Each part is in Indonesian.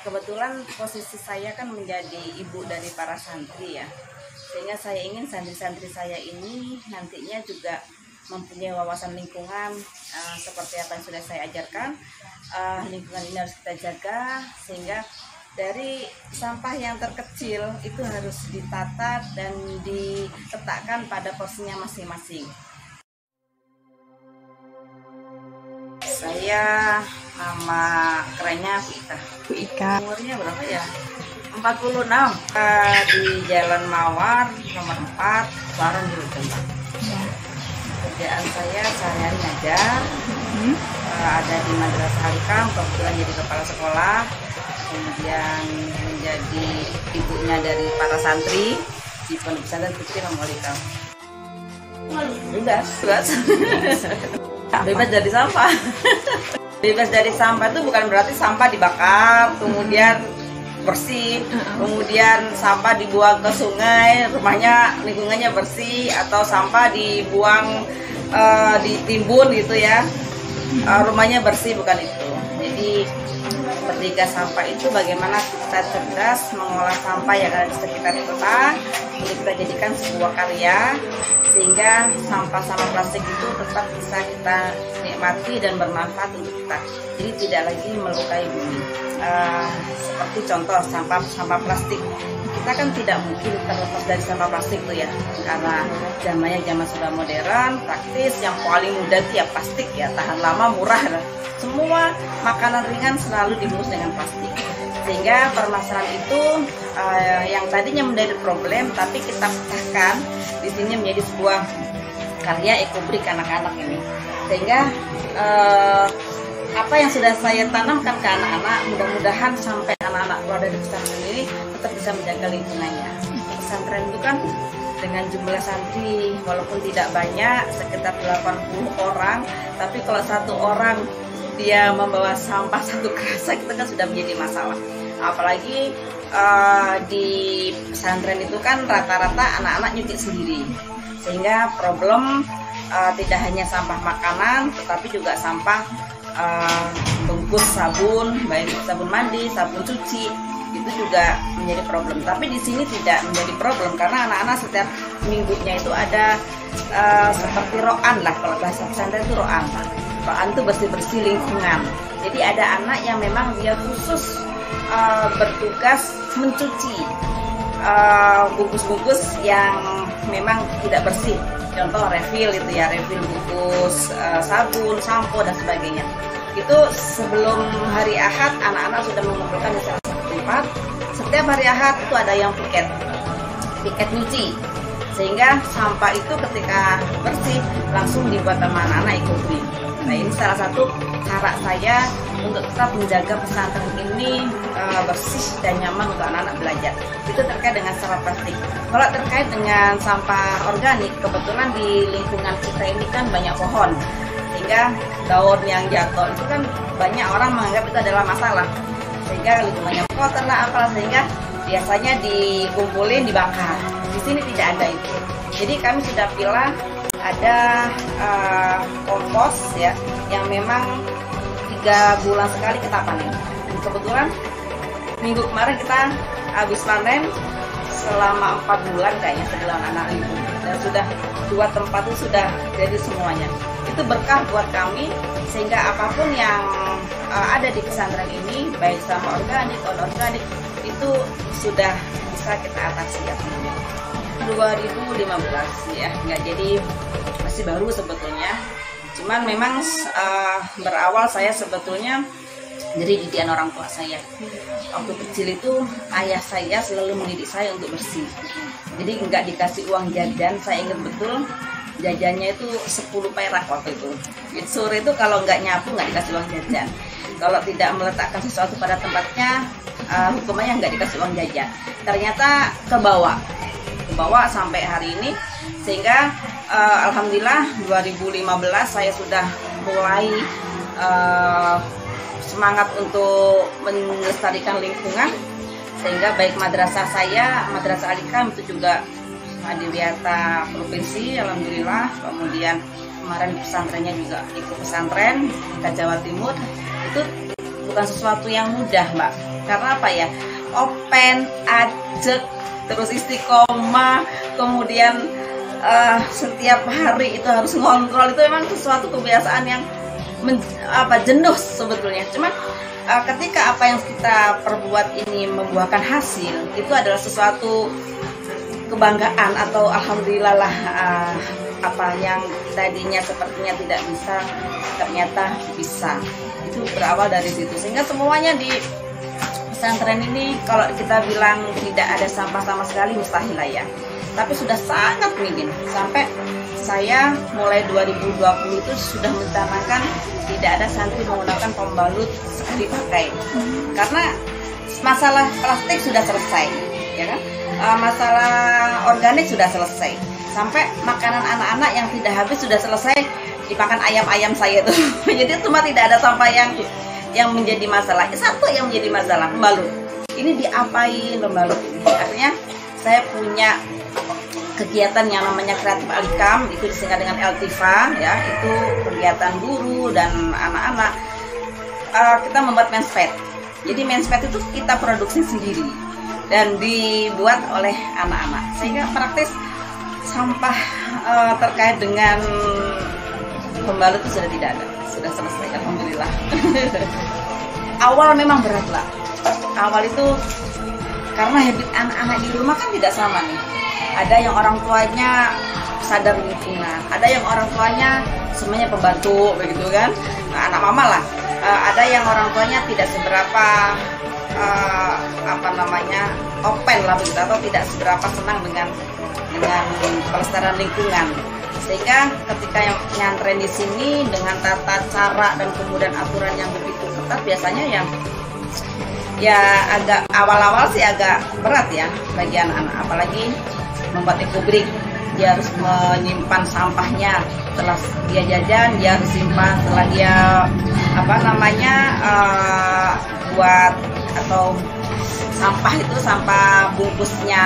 Kebetulan posisi saya kan menjadi ibu dari para santri ya, sehingga saya ingin santri-santri saya ini nantinya juga mempunyai wawasan lingkungan seperti apa yang sudah saya ajarkan. Lingkungan ini harus kita jaga, sehingga dari sampah yang terkecil itu harus ditata dan diletakkan pada porsinya masing-masing. Saya nama kerennya Bu Ika. Umurnya berapa ya? 46. Di Jalan Mawar nomor 4, Baron di Lutembang. Ya. Kerjaan saya sehari-hari ngajar. Ada di Madrasah Al-Hikam, kebetulan jadi kepala sekolah. Kemudian menjadi ibunya dari para santri di Pondok Pesantren Putri Al-Hikam. Bebas. Bebas dari sampah. Bebas dari sampah itu bukan berarti sampah dibakar kemudian bersih, kemudian sampah dibuang ke sungai, rumahnya lingkungannya bersih, atau sampah dibuang ditimbun gitu ya, rumahnya bersih, bukan itu. Jadi ketika sampah itu bagaimana kita cerdas mengolah sampah yang ada di sekitar kita, untuk kita jadikan sebuah karya, sehingga sampah-sampah plastik itu tetap bisa kita nikmati dan bermanfaat untuk kita. Jadi tidak lagi melukai bumi. Seperti contoh sampah plastik, kita kan tidak mungkin terlepas dari sampah plastik tuh ya, karena zaman sudah modern, praktis, yang paling mudah itu ya plastik ya, tahan lama, murah. Semua makanan ringan selalu dibungkus dengan plastik, sehingga permasalahan itu yang tadinya menjadi problem, tapi kita pecahkan di sini menjadi sebuah karya ekobrik anak-anak ini, sehingga apa yang sudah saya tanamkan ke anak-anak, mudah-mudahan sampai anak-anak keluar dari pesantren ini tetap bisa menjaga lingkungannya. Pesantren itu kan dengan jumlah santri walaupun tidak banyak, sekitar 80 orang, tapi kalau satu orang dia membawa sampah satu kerasa, kita kan sudah menjadi masalah. Apalagi di pesantren itu kan rata-rata anak-anak nyuci sendiri, sehingga problem tidak hanya sampah makanan, tetapi juga sampah bungkus sabun, baik sabun mandi, sabun cuci, itu juga menjadi problem. Tapi di sini tidak menjadi problem karena anak-anak setiap minggunya itu ada seperti roan lah, kalau bahasa pesantren itu roan. Roan itu bersih-bersih lingkungan. Jadi ada anak yang memang dia khusus bertugas mencuci bungkus-bungkus yang memang tidak bersih. Contoh refill itu ya, refill bungkus sabun, sampo dan sebagainya. Itu sebelum hari Ahad anak-anak sudah mengumpulkan di salah satu tempat. Setiap hari Ahad itu ada yang piket nyuci, sehingga sampah itu ketika bersih langsung dibuat sama anak-anak ekobrik. Nah, ini salah satu cara saya untuk tetap menjaga pesantren ini bersih dan nyaman untuk anak-anak belajar. Itu terkait dengan sampah plastik. Kalau terkait dengan sampah organik, kebetulan di lingkungan kita ini kan banyak pohon, sehingga daun yang jatuh itu kan banyak orang menganggap itu adalah masalah, sehingga lingkungannya kotor lah apalah, sehingga biasanya dikumpulin dibakar. Di sini tidak ada itu. Jadi kami sudah pilih ada kompos ya, yang memang 3 bulan sekali kita panen. Kebetulan minggu kemarin kita habis panen selama 4 bulan kayaknya sebelum anak ibu, dan sudah 2 tempat itu sudah jadi semuanya. Itu berkah buat kami, sehingga apapun yang ada di pesantren ini, baik sampah organik, non-organik, itu sudah bisa kita atasi ya. 2015 ya, nggak, jadi masih baru sebetulnya. Cuman memang berawal saya sebetulnya dari didikan orang tua saya. Waktu kecil itu ayah saya selalu mendidik saya untuk bersih. Jadi nggak dikasih uang jajan, saya ingat betul jajannya itu 10 perak waktu itu. Sore itu kalau nggak nyapu nggak dikasih uang jajan. Kalau tidak meletakkan sesuatu pada tempatnya, hukumannya nggak dikasih uang jajan. Ternyata kebawa sampai hari ini, sehingga alhamdulillah 2015 saya sudah mulai semangat untuk melestarikan lingkungan, sehingga baik madrasah saya, Madrasah Al-Hikam itu juga di Wiata Provinsi, alhamdulillah. Kemudian kemarin pesantrennya juga ikut pesantren ke Jawa Timur. Itu bukan sesuatu yang mudah, Mbak. Karena apa ya? Open, ajek, terus istiqomah, kemudian setiap hari itu harus ngontrol, itu memang sesuatu kebiasaan yang jenuh sebetulnya. Cuman ketika apa yang kita perbuat ini membuahkan hasil, itu adalah sesuatu kebanggaan atau alhamdulillah lah, apa yang tadinya sepertinya tidak bisa ternyata bisa. Itu berawal dari situ, sehingga semuanya di pesantren ini kalau kita bilang tidak ada sampah sama sekali mustahil lah ya, tapi sudah sangat minim. Sampai saya mulai 2020 itu sudah mencanangkan tidak ada santri menggunakan pembalut sekali pakai, karena masalah plastik sudah selesai, ya kan? Masalah organik sudah selesai, sampai makanan anak-anak yang tidak habis sudah selesai dimakan ayam-ayam saya tuh. Jadi cuma tidak ada sampah yang menjadi masalah. Satu yang menjadi masalah, pembalut. Ini diapain pembalut ini? Artinya saya punya kegiatan yang namanya Kreatif Alikam, itu disingkat dengan LTIFA, ya, itu kegiatan guru dan anak-anak. Kita membuat menspad. Jadi menspad itu kita produksi sendiri dan dibuat oleh anak-anak, sehingga praktis sampah terkait dengan pembalut itu sudah tidak ada, sudah selesai, alhamdulillah. Awal memang berat lah. Awal itu karena habit anak-anak di rumah kan tidak sama nih. Ada yang orang tuanya sadar lingkungan, ada yang orang tuanya semuanya pembantu begitu kan, anak mama lah. Ada yang orang tuanya tidak seberapa open lah begitu, atau tidak seberapa senang dengan pelestarian lingkungan. Sehingga ketika yang nyantren di sini dengan tata cara dan kemudian aturan yang begitu ketat, biasanya ya agak awal-awal sih agak berat ya bagi anak-anak, apalagi membuat ekobrik. Dia harus menyimpan sampahnya, setelah dia jajan dia harus simpan, setelah dia buat atau sampah itu, sampah bungkusnya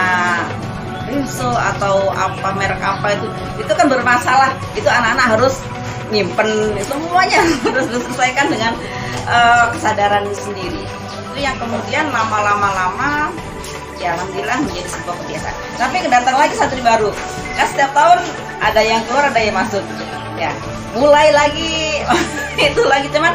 Rinso atau apa merek apa itu kan bermasalah, itu anak-anak harus nyimpen, semuanya harus diselesaikan dengan kesadaran sendiri. Itu yang kemudian lama-lama ya alhamdulillah menjadi sebuah kebiasaan. Tapi datang lagi santri baru, kan setiap tahun ada yang keluar ada yang masuk, ya mulai lagi itu lagi. Cuman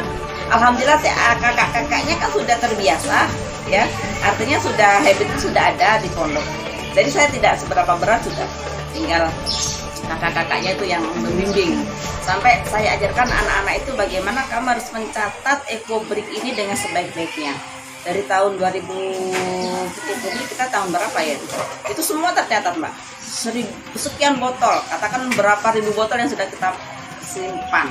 alhamdulillah kakak-kakaknya kan sudah terbiasa, ya artinya sudah habit itu sudah ada di pondok. Jadi saya tidak seberapa berat, sudah tinggal kakak-kakaknya itu yang membimbing. Sampai saya ajarkan anak-anak itu bagaimana kamu harus mencatat ekobrik ini dengan sebaik-baiknya. Dari tahun 2000 kita tahun berapa ya itu semua tercatat Mbak, sekian botol, katakan berapa ribu botol yang sudah kita simpan,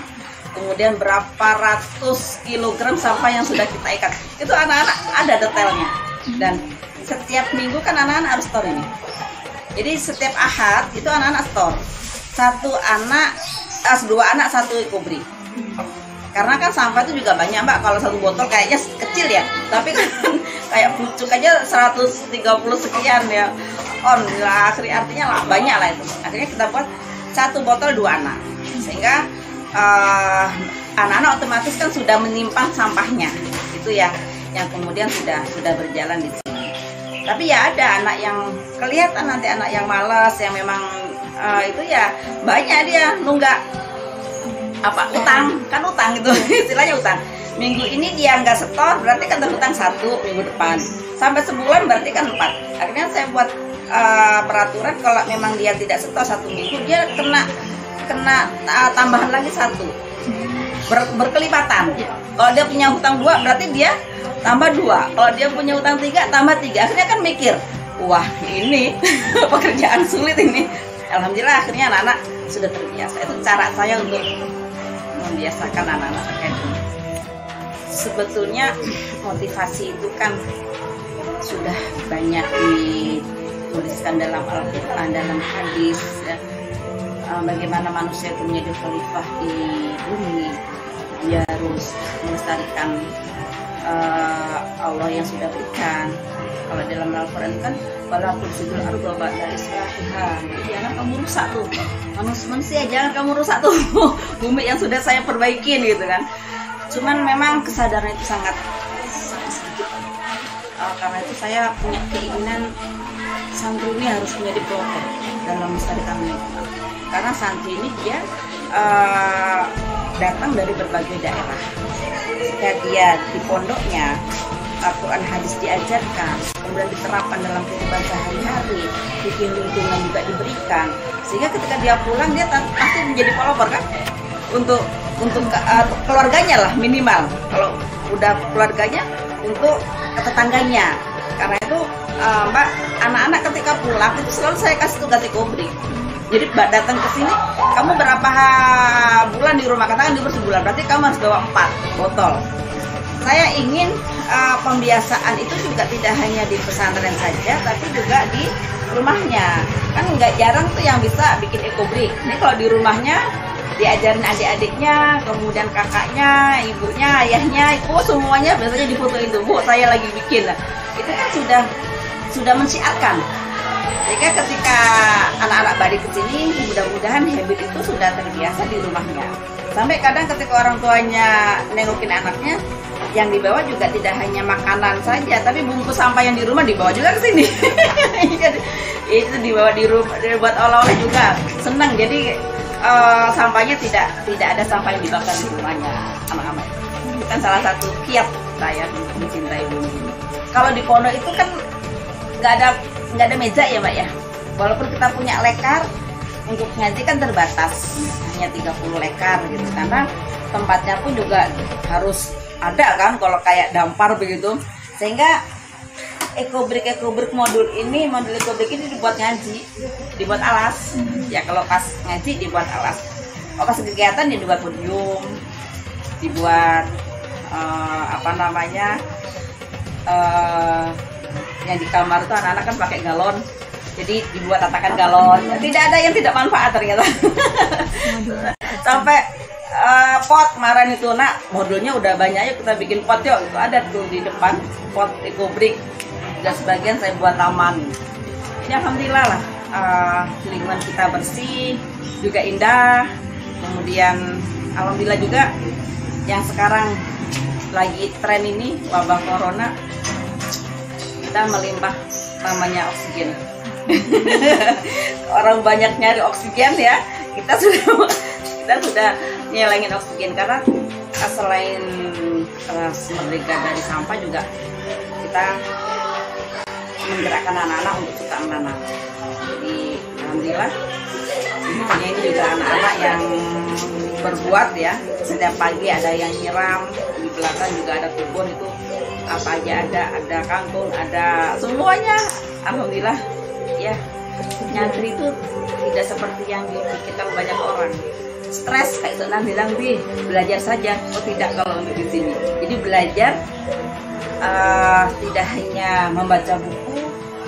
kemudian berapa ratus kilogram sampah yang sudah kita ikat, itu anak-anak ada detailnya. Dan setiap minggu kan anak-anak harus store ini, jadi setiap ahad itu anak-anak store dua anak satu ekobrik. Karena kan sampah itu juga banyak Mbak, kalau satu botol kayaknya kecil ya, tapi kan kayak pucuk aja 130 sekian ya, artinya lah banyak lah itu. Akhirnya kita buat satu botol dua anak, sehingga anak-anak otomatis kan sudah menyimpan sampahnya, itu ya yang kemudian sudah berjalan di sini. Tapi ya ada anak yang kelihatan nanti anak yang malas, yang memang itu ya banyak dia nunggak utang itu istilahnya utang. Minggu ini dia nggak setor, berarti kan terhutang satu minggu depan, sampai sebulan berarti kan 4. Akhirnya saya buat peraturan kalau memang dia tidak setor satu minggu, dia kena tambahan lagi satu, berkelipatan. Kalau dia punya hutang 2 berarti dia tambah 2, kalau dia punya hutang 3 tambah 3. Akhirnya kan mikir, wah ini pekerjaan sulit ini. Alhamdulillah akhirnya anak-anak sudah terbiasa. Itu cara saya untuk membiasakan anak-anak terkait ini. Sebetulnya motivasi itu kan sudah banyak dituliskan dalam Al-Quran, dalam hadis ya. Bagaimana manusia itu menjadi khalifah di bumi, dia harus melestarikan Allah yang sudah berikan. Kalau dalam Al-Quran kan walaupun sudul ardu ba'da islahiha, jangan kamu rusak tuh manusia, jangan kamu rusak tuh bumi yang sudah saya perbaikin gitu kan. Cuman memang kesadaran itu sangat sedikit. karena itu saya punya keinginan santri ini harus menjadi pelopor dalam melestarikan lingkungan. Karena santri ini dia datang dari berbagai daerah. Jika dia di pondoknya Al-Quran hadis diajarkan, kemudian diterapkan dalam kehidupan sehari-hari, bikin lingkungan juga diberikan, sehingga ketika dia pulang dia pasti menjadi pelopor kan untuk keluarganya lah minimal. Kalau udah keluarganya untuk tetangganya. Karena itu Mbak, anak-anak ketika pulang itu selalu saya kasih tugas ekobrik. Jadi Mbak datang ke sini, kamu berapa bulan di rumah, katakan di sebulan, berarti kamu harus bawa 4 botol. Saya ingin pembiasaan itu juga tidak hanya di pesantren saja, tapi juga di rumahnya. Kan nggak jarang tuh yang bisa bikin ekobrik. Ini kalau di rumahnya diajarin adik-adiknya, kemudian kakaknya, ibunya, ayahnya, itu semuanya biasanya difotoin tuh, Bu, saya lagi bikin. Itu kan sudah mensiarkan. Jadi ketika anak-anak balik ke sini, mudah-mudahan habit itu sudah terbiasa di rumahnya. Sampai kadang ketika orang tuanya nengokin anaknya, yang dibawa juga tidak hanya makanan saja, tapi bungkus sampah yang di rumah dibawa juga ke sini. Itu dibawa di rumah, buat oleh-oleh juga. Senang, jadi sampahnya tidak ada sampah yang dibakar di rumahnya anak-anak. Itu kan salah satu kiat saya untuk mencintai bumi. Kalau di pondok itu kan nggak ada meja ya Mbak ya. Walaupun kita punya lekar, untuk ngaji kan terbatas, hanya 30 lekar gitu. Karena tempatnya pun juga harus ada kan, kalau kayak dampar begitu. Sehingga ekobrik modul ekobrik ini dibuat ngaji, dibuat alas. Ya kalau pas ngaji dibuat alas. Kalau pas kegiatan ya dibuat podium, dibuat yang di kamar itu anak-anak kan pakai galon, jadi dibuat tatakan galon. Tidak ada yang tidak manfaat ternyata. Sampai pot kemarin itu, nak modulnya udah banyak, yuk kita bikin pot yuk. Itu ada tuh di depan pot ekobrik, dan sebagian saya buat taman. Ini alhamdulillah lah, lingkungan kita bersih, juga indah. Kemudian alhamdulillah juga yang sekarang lagi tren ini wabah corona, kita melimpah namanya oksigen. Orang banyak nyari oksigen ya, kita sudah nyelengin oksigen. Karena selain merdeka dari sampah, juga kita menggerakkan anak-anak untuk suka menanam. Jadi alhamdulillah ini juga anak-anak yang berbuat ya. Setiap pagi ada yang nyiram, di belakang juga ada kebun, itu apa aja ada kangkung, ada semuanya. Alhamdulillah ya, nyantri itu tidak seperti yang dipikirkan banyak orang. Stres kayak senang bilang, belajar saja. Oh tidak, kalau untuk di sini. Jadi belajar tidak hanya membaca buku,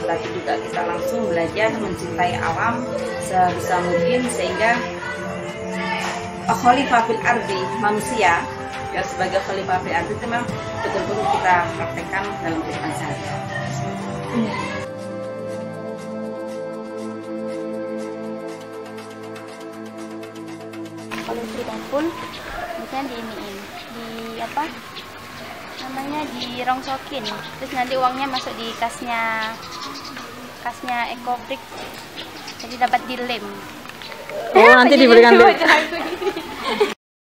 tapi juga kita langsung belajar mencintai alam sebisa mungkin, sehingga khalifah fil ardi, manusia ya, sebagai khalifah fil ardi itu memang betul-betul kita praktekkan dalam kehidupan sehari-hari. Kalau sudah full, misalnya dirongsokin, terus nanti uangnya masuk di kasnya ekobrik, jadi dapat dilem. Oh, nanti diberikan